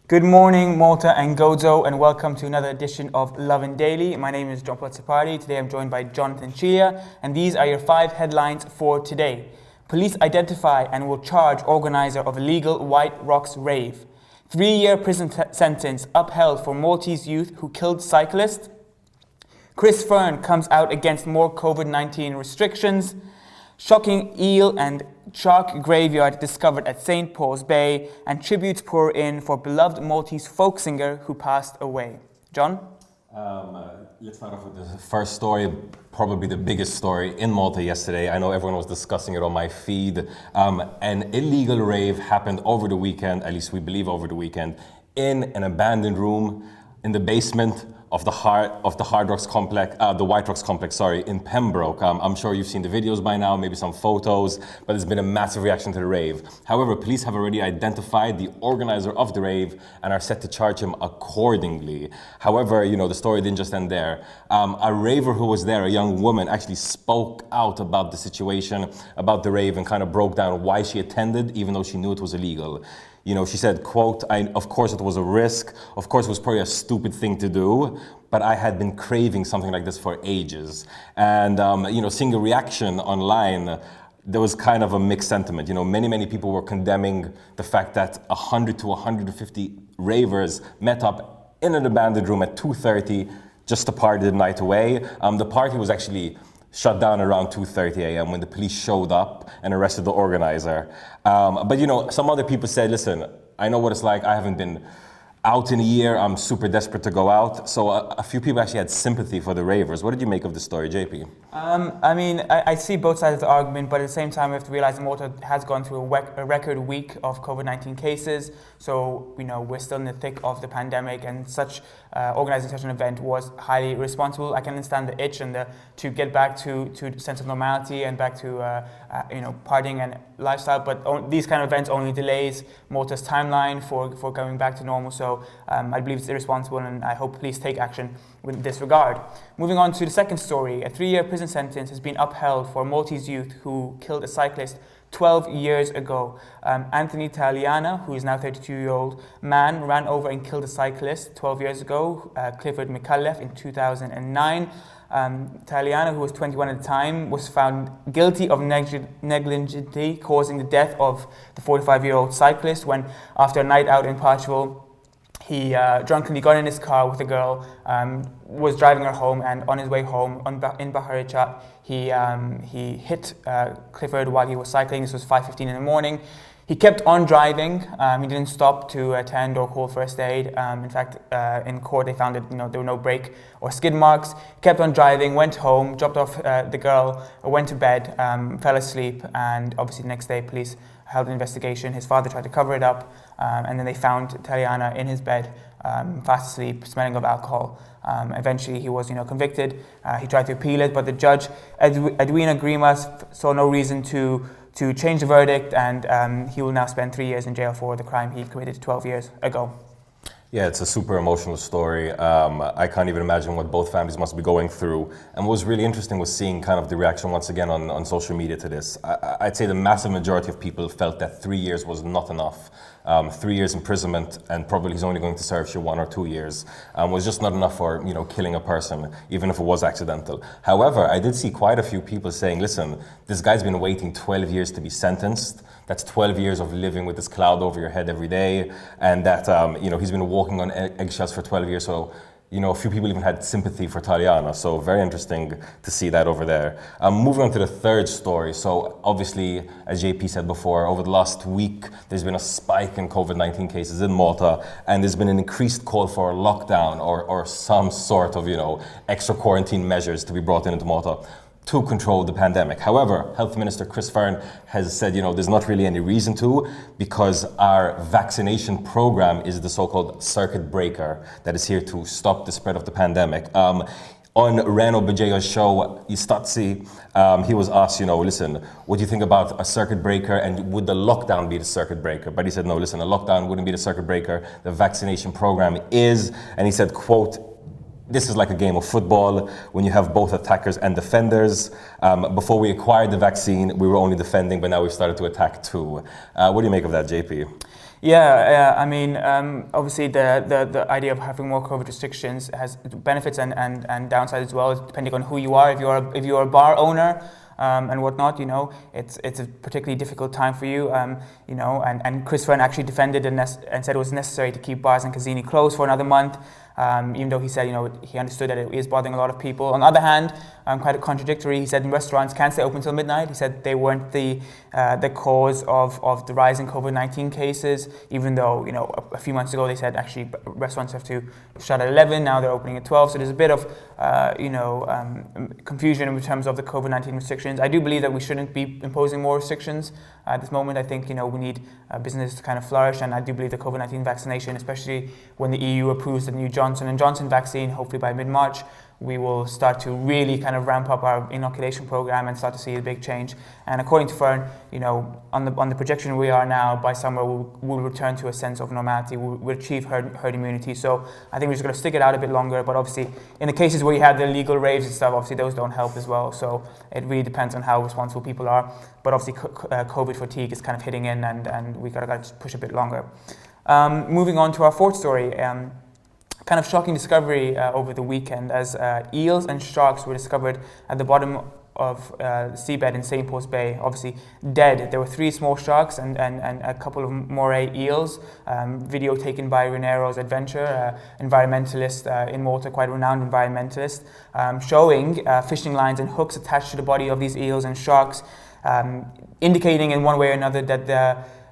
Good morning, Malta and Gozo, and welcome to another edition of Lovin Daily. My name is John Sapari. Today I'm joined by Jonathan Chia, and these are your 5 headlines for today. Police identify and will charge organizer of illegal White Rocks rave. 3-year prison sentence upheld for Maltese youth who killed cyclist. Chris Fern comes out against more COVID-19 restrictions. Shocking eel and shark graveyard discovered at St. Paul's Bay, and tributes pour in for beloved Maltese folk singer who passed away. John? Let's start off with the first story, probably the biggest story in Malta yesterday. I know everyone was discussing it on my feed. An illegal rave happened over the weekend, at least we believe over the weekend, in an abandoned room in the basement of the Hard Rocks complex, the White Rocks complex, in Pembroke. I'm sure you've seen the videos by now, maybe some photos, but there's been a massive reaction to the rave. However, police have already identified the organizer of the rave and are set to charge him accordingly. However, the story didn't just end there. A raver who was there, a young woman, actually spoke out about the situation, about the rave, and kind of broke down why she attended, even though she knew it was illegal. She said, quote, of course it was a risk, of course it was probably a stupid thing to do, but I had been craving something like this for ages. And, seeing the reaction online, there was kind of a mixed sentiment. Many people were condemning the fact that 100 to 150 ravers met up in an abandoned room at 2:30 just to party the night away. The party was actually shut down around 2:30 a.m. when the police showed up and arrested the organizer. But some other people said, listen, I know what it's like. I haven't been out in a year. I'm super desperate to go out. So a few people actually had sympathy for the ravers. What did you make of the story, JP? I see both sides of the argument, but at the same time, we have to realize that Malta has gone through a record week of COVID-19 cases. So, we're still in the thick of the pandemic, and organizing such an event was highly responsible. I can understand the itch and to get back to a sense of normality and back to, partying and lifestyle. But these kind of events only delays Malta's timeline for going back to normal. So I believe it's irresponsible, and I hope police take action in this regard. Moving on to the second story, a 3-year prison sentence has been upheld for a Maltese youth who killed a cyclist 12 years ago. Anthony Taliana, who is now 32-year-old man, ran over and killed a cyclist 12 years ago, Clifford McAuliffe, in 2009. Taliana, who was 21 at the time, was found guilty of negligently causing the death of the 45-year-old cyclist when, after a night out in Portugal, he drunkenly got in his car with a girl, was driving her home, and on his way home in Baharicha, he hit Clifford while he was cycling. This was 5:15 in the morning. He kept on driving. He didn't stop to attend or call first aid. In fact, in court they found that there were no brake or skid marks. He kept on driving, went home, dropped off the girl, went to bed, fell asleep, and obviously the next day police held an investigation. His father tried to cover it up, and then they found Taliana in his bed, fast asleep, smelling of alcohol. Eventually he was convicted. He tried to appeal it, but the judge, Edwina Grimas, saw no reason to change the verdict, and he will now spend 3 years in jail for the crime he committed 12 years ago. Yeah, it's a super emotional story. I can't even imagine what both families must be going through. And what was really interesting was seeing kind of the reaction once again on social media to this. I'd say the massive majority of people felt that 3 years was not enough. 3 years imprisonment, and probably he's only going to serve you 1 or 2 years, was just not enough for killing a person, even if it was accidental. However, I did see quite a few people saying, listen, this guy's been waiting 12 years to be sentenced. That's 12 years of living with this cloud over your head every day, and that he's been walking on eggshells for 12 years. So a few people even had sympathy for Taliana. So very interesting to see that over there. Moving on to the third story. So obviously, as JP said before, over the last week, there's been a spike in COVID-19 cases in Malta, and there's been an increased call for a lockdown or some sort of, extra quarantine measures to be brought into Malta to control the pandemic. However, Health Minister Chris Fern has said, there's not really any reason to, because our vaccination program is the so-called circuit breaker that is here to stop the spread of the pandemic. On Reno Bajaya's show, Istatsi, he was asked, listen, what do you think about a circuit breaker, and would the lockdown be the circuit breaker? But he said, no, listen, a lockdown wouldn't be the circuit breaker. The vaccination program is, and he said, quote, this is like a game of football when you have both attackers and defenders. Before we acquired the vaccine, we were only defending, but now we've started to attack too. What do you make of that, JP? Yeah, I mean, obviously the idea of having more COVID restrictions has benefits and downsides as well, depending on who you are. If you're a bar owner and whatnot, it's a particularly difficult time for you, and Chris Fern actually defended and said it was necessary to keep bars and casini closed for another month. Even though he said, he understood that it is bothering a lot of people. On the other hand, quite contradictory, he said restaurants can stay open until midnight. He said they weren't the cause of the rise in COVID-19 cases, even though, a few months ago they said actually restaurants have to shut at 11, now they're opening at 12. So there's a bit of, confusion in terms of the COVID-19 restrictions. I do believe that we shouldn't be imposing more restrictions at this moment. I think, we need business to kind of flourish, and I do believe the COVID-19 vaccination, especially when the EU approves the new Johnson & Johnson vaccine, hopefully by mid-March, we will start to really kind of ramp up our inoculation program and start to see a big change. And according to Fern, on the projection we are now, by summer we'll return to a sense of normality. We'll achieve herd immunity. So I think we're just going to stick it out a bit longer. But obviously, in the cases where you have the illegal raves and stuff, obviously those don't help as well. So it really depends on how responsible people are. But obviously, COVID fatigue is kind of hitting in, and we got to push a bit longer. Moving on to our fourth story. Kind of shocking discovery over the weekend, as eels and sharks were discovered at the bottom of the seabed in St. Paul's Bay, obviously dead. There were 3 small sharks and a couple of moray eels. Video taken by Renero's Adventure, environmentalist in Malta, quite a renowned environmentalist, showing fishing lines and hooks attached to the body of these eels and sharks, indicating in one way or another that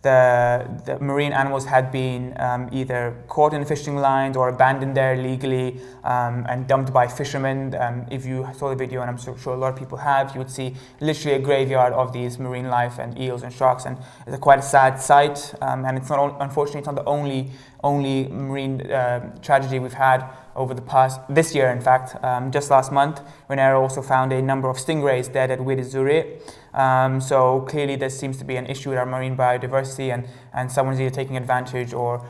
the marine animals had been either caught in fishing lines or abandoned there illegally and dumped by fishermen. If you saw the video, and I'm sure a lot of people have, you would see literally a graveyard of these marine life and eels and sharks, and it's quite a sad sight. And it's not, unfortunately, it's not the only marine tragedy we've had over this year, in fact. Just last month, Renero also found a number of stingrays dead at Widi Zurich. So clearly there seems to be an issue with our marine biodiversity, and someone's either taking advantage or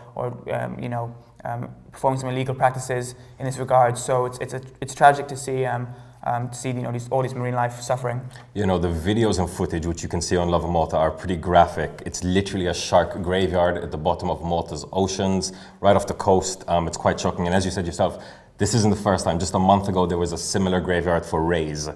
performing some illegal practices in this regard. So it's tragic to see all this marine life suffering. The videos and footage which you can see on Lovin Malta are pretty graphic. It's literally a shark graveyard at the bottom of Malta's oceans, right off the coast. It's quite shocking. And as you said yourself, this isn't the first time. Just a month ago, there was a similar graveyard for rays.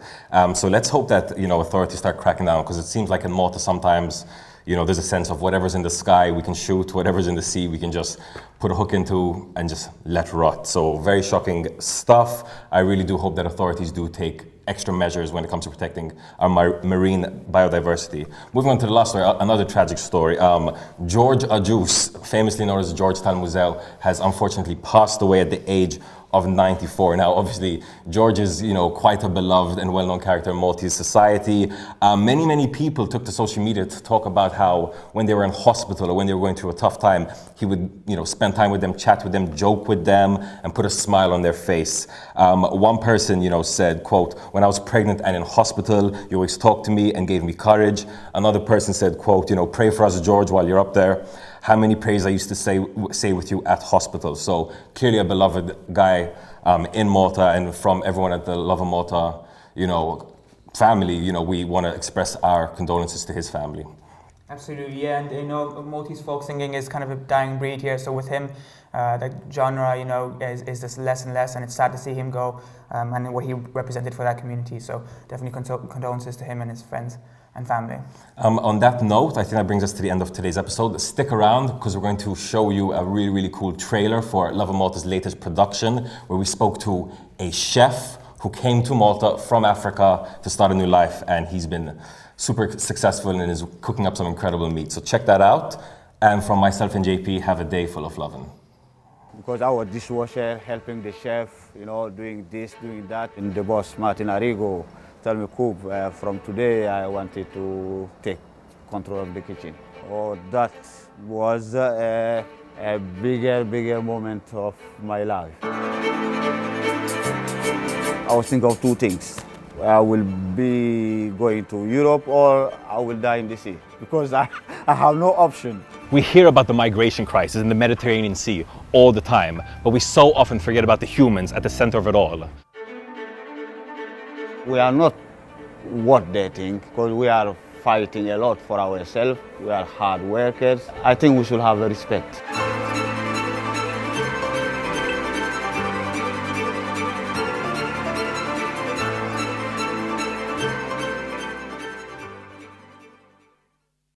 So let's hope that authorities start cracking down, because it seems like in Malta sometimes there's a sense of whatever's in the sky we can shoot, whatever's in the sea we can just put a hook into and just let rot. So very shocking stuff. I really do hope that authorities do take extra measures when it comes to protecting our marine biodiversity. Moving on to the last story, another tragic story. George Ajus, famously known as Georgetown Museo, has unfortunately passed away at the age of 94. Now, obviously, George is, quite a beloved and well-known character in Maltese society. Many people took to social media to talk about how when they were in hospital or when they were going through a tough time, he would, spend time with them, chat with them, joke with them, and put a smile on their face. One person, said, quote, "When I was pregnant and in hospital, you always talked to me and gave me courage." Another person said, quote, "Pray for us, George, while you're up there. How many prayers I used to say with you at hospital." So clearly a beloved guy in Malta, and from everyone at the Lovin Malta, family, we want to express our condolences to his family. Absolutely, yeah, and Maltese folk singing is kind of a dying breed here. So with him, the genre, is just less and less, and it's sad to see him go, and what he represented for that community. So definitely condolences to him and his friends and family. On that note, I think that brings us to the end of today's episode. Stick around, because we're going to show you a really, really cool trailer for Lovin Malta's latest production, where we spoke to a chef who came to Malta from Africa to start a new life, and he's been super successful and is cooking up some incredible meat. So check that out. And from myself and JP, have a day full of lovin'. Because I was dishwasher, helping the chef, doing this, doing that. And the boss, Martin Arrigo, tell me, cook, from today I wanted to take control of the kitchen. Oh, that was a bigger moment of my life. I was thinking of 2 things. I will be going to Europe or I will die in the sea, because I have no option. We hear about the migration crisis in the Mediterranean Sea all the time, but we so often forget about the humans at the center of it all. We are not what they think, because we are fighting a lot for ourselves. We are hard workers. I think we should have the respect.